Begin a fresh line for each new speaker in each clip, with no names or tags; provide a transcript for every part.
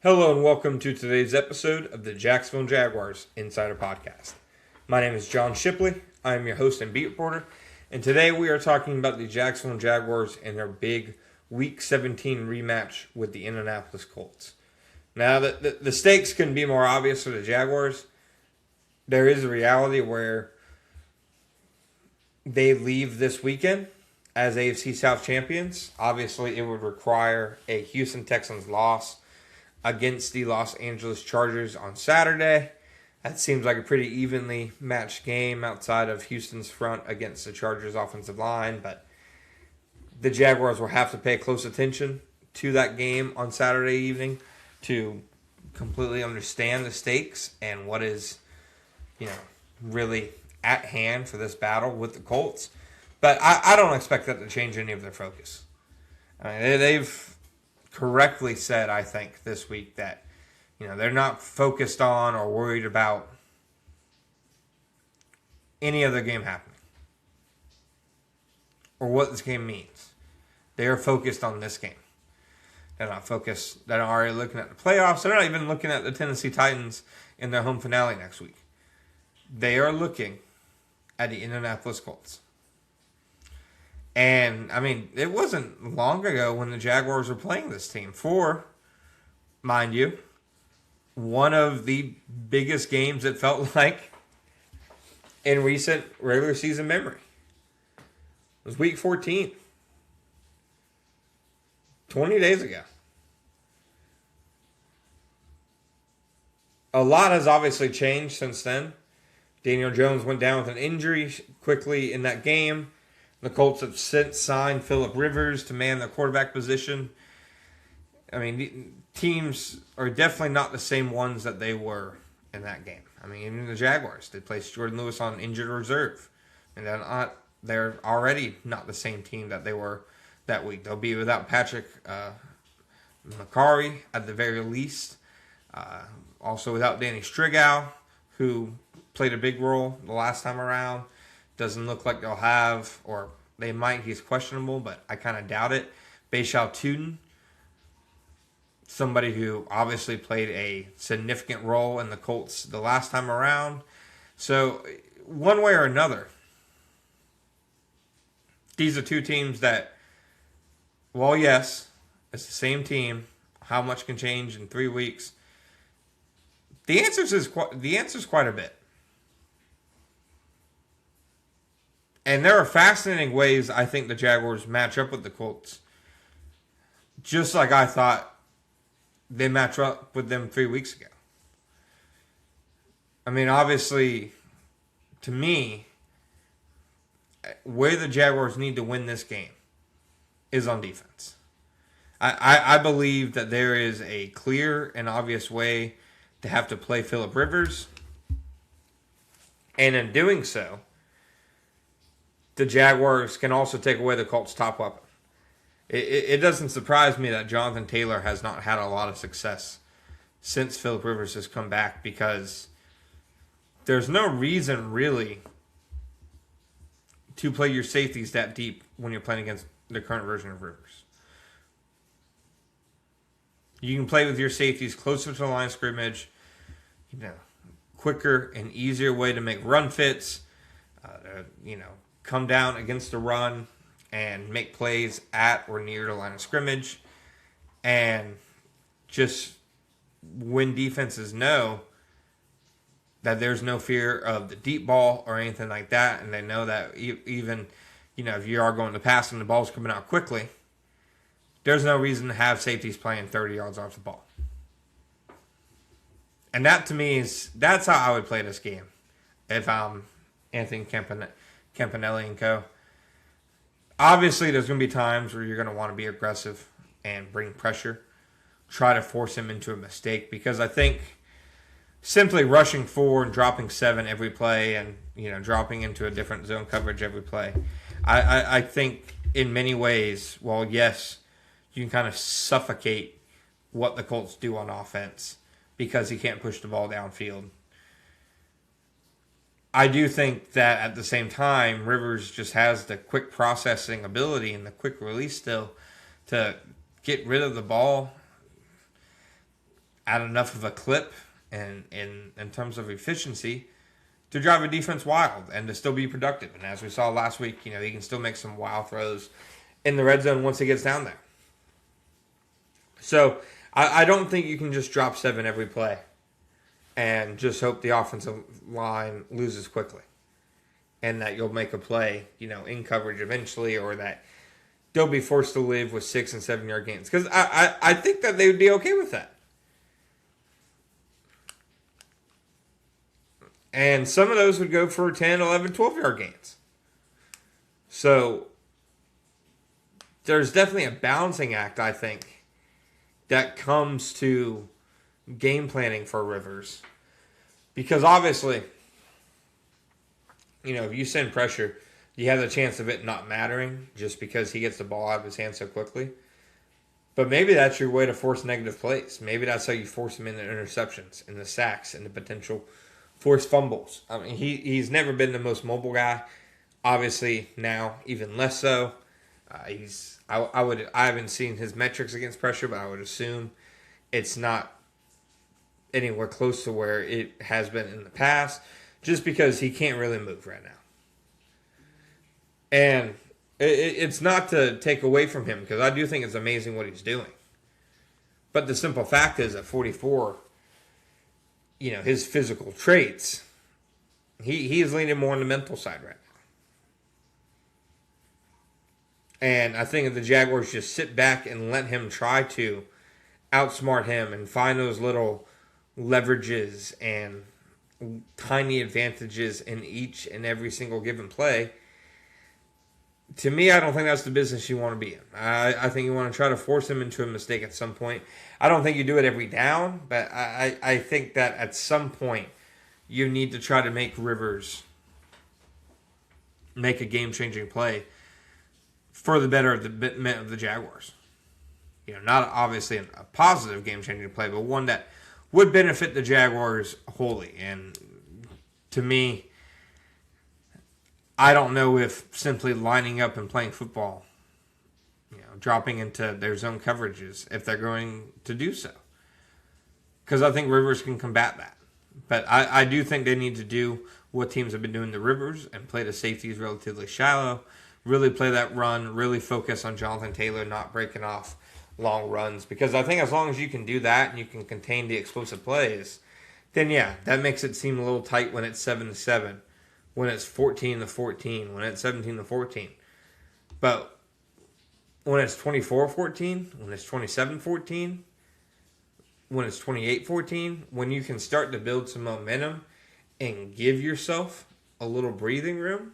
Hello and welcome to today's episode of the Jacksonville Jaguars Insider Podcast. My name is John Shipley. I am your host and beat reporter, and today we are talking about the Jacksonville Jaguars and their big Week 17 rematch with the Indianapolis Colts. Now, the stakes couldn't be more obvious for the Jaguars. There is a reality where they leave this weekend as AFC South champions. Obviously, it would require a Houston Texans loss against the Los Angeles Chargers on Saturday. That seems like a pretty evenly matched game outside of Houston's front against the Chargers offensive line, but the Jaguars will have to pay close attention to that game on Saturday evening to completely understand the stakes and what is, really at hand for this battle with the Colts. But I don't expect that to change any of their focus. I mean, they've correctly said, I think, this week that, they're not focused on or worried about any other game happening or what this game means. They are focused on this game. They're not focused. They're already looking at the playoffs. They're not even looking at the Tennessee Titans in their home finale next week. They are looking at the Indianapolis Colts. And, it wasn't long ago when the Jaguars were playing this team for, mind you, one of the biggest games it felt like in recent regular season memory. It was Week 14. 20 days ago. A lot has obviously changed since then. Daniel Jones went down with an injury quickly in that game. The Colts have since signed Phillip Rivers to man the quarterback position. Teams are definitely not the same ones that they were in that game. Even the Jaguars, they placed Jordan Lewis on injured reserve. And they're already not the same team that they were that week. They'll be without Patrick McCarry at the very least. Also without Danny Strigow, who played a big role the last time around. Doesn't look like they'll have, or they might. He's questionable, but I kind of doubt it. Bayshal Tuten, somebody who obviously played a significant role in the Colts the last time around. So, one way or another, these are two teams that, well, yes, it's the same team. How much can change in 3 weeks? The answer is quite a bit. And there are fascinating ways I think the Jaguars match up with the Colts. Just like I thought they match up with them 3 weeks ago. Obviously, to me, where the Jaguars need to win this game is on defense. I believe that there is a clear and obvious way to have to play Phillip Rivers. And in doing so, the Jaguars can also take away the Colts' top weapon. It doesn't surprise me that Jonathan Taylor has not had a lot of success since Phillip Rivers has come back, because there's no reason really to play your safeties that deep when you're playing against the current version of Rivers. You can play with your safeties closer to the line of scrimmage, quicker and easier way to make run fits, come down against the run and make plays at or near the line of scrimmage, and just when defenses know that there's no fear of the deep ball or anything like that, and they know that even, if you are going to pass and the ball's coming out quickly, there's no reason to have safeties playing 30 yards off the ball. And that, to me, that's how I would play this game if I'm Anthony Campanelli and co. Obviously, there's going to be times where you're going to want to be aggressive and bring pressure, try to force him into a mistake, because I think simply rushing 4 and dropping 7 every play and, dropping into a different zone coverage every play, I think in many ways, well, yes, you can kind of suffocate what the Colts do on offense because he can't push the ball downfield. I do think that at the same time, Rivers just has the quick processing ability and the quick release still to get rid of the ball at enough of a clip and in terms of efficiency to drive a defense wild and to still be productive. And as we saw last week, he can still make some wild throws in the red zone once he gets down there. So I don't think you can just drop 7 every play and just hope the offensive line loses quickly and that you'll make a play, in coverage eventually, or that they'll be forced to live with 6 and 7 yard gains. Because I think that they would be okay with that. And some of those would go for 10, 11, 12 yard gains. So there's definitely a balancing act, I think, that comes to game planning for Rivers. Because obviously, if you send pressure, you have the chance of it not mattering just because he gets the ball out of his hand so quickly. But maybe that's your way to force negative plays. Maybe that's how you force him into interceptions and the sacks and the potential forced fumbles. I mean, he's never been the most mobile guy. Obviously, now even less so. I haven't seen his metrics against pressure, but I would assume it's not anywhere close to where it has been in the past, just because he can't really move right now. And it's not to take away from him, because I do think it's amazing what he's doing. But the simple fact is, at 44, his physical traits, he is leaning more on the mental side right now. And I think if the Jaguars just sit back and let him try to outsmart him and find those little leverages and tiny advantages in each and every single given play, to me, I don't think that's the business you want to be in. I think you want to try to force him into a mistake at some point. I don't think you do it every down, but I think that at some point you need to try to make Rivers make a game-changing play for the better of the Jaguars. Not obviously a positive game-changing play, but one that would benefit the Jaguars wholly. And to me, I don't know if simply lining up and playing football, dropping into their zone coverages, if they're going to do so. Because I think Rivers can combat that. But I do think they need to do what teams have been doing to Rivers and play the safeties relatively shallow, really play that run, really focus on Jonathan Taylor not breaking off long runs. Because I think as long as you can do that and you can contain the explosive plays, then yeah, that makes it seem a little tight when it's 7-7, when it's 14-14, when it's 17-14. But when it's 24-14, when it's 27-14, when it's 28-14, when you can start to build some momentum and give yourself a little breathing room,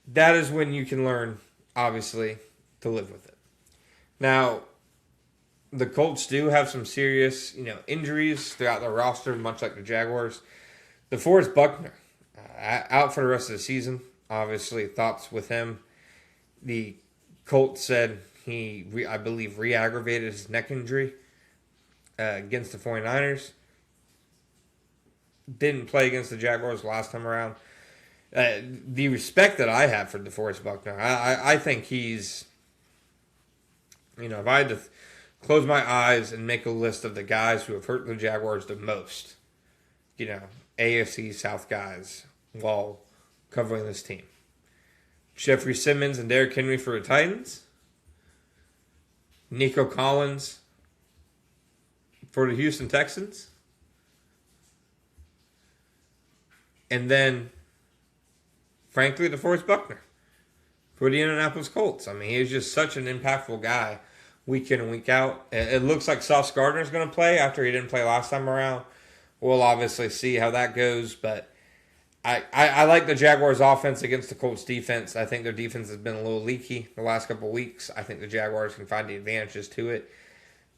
that is when you can learn, obviously, to live with it. Now, the Colts do have some serious, injuries throughout their roster, much like the Jaguars. DeForest Buckner, out for the rest of the season. Obviously, thoughts with him. The Colts said he, I believe, re-aggravated his neck injury against the 49ers. Didn't play against the Jaguars last time around. The respect that I have for DeForest Buckner, I think he's, if I had to close my eyes and make a list of the guys who have hurt the Jaguars the most, AFC South guys while covering this team. Jeffrey Simmons and Derrick Henry for the Titans. Nico Collins for the Houston Texans. And then, frankly, DeForest Buckner for the Indianapolis Colts. I mean, he's just such an impactful guy week in and week out. It looks like Sauce Gardner's going to play after he didn't play last time around. We'll obviously see how that goes, but I like the Jaguars' offense against the Colts' defense. I think their defense has been a little leaky the last couple of weeks. I think the Jaguars can find the advantages to it.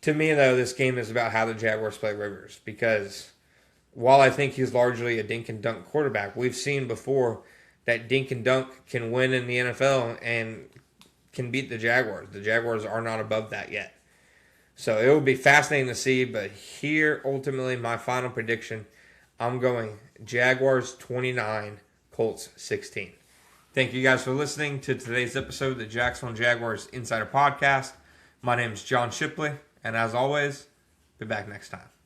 To me, though, this game is about how the Jaguars play Rivers, because while I think he's largely a dink and dunk quarterback, we've seen before that dink and dunk can win in the NFL and can beat the Jaguars. The Jaguars are not above that yet. So it will be fascinating to see, but here, ultimately, my final prediction, I'm going Jaguars 29, Colts 16. Thank you guys for listening to today's episode of the Jacksonville Jaguars Insider Podcast. My name is John Shipley, and as always, Be back next time.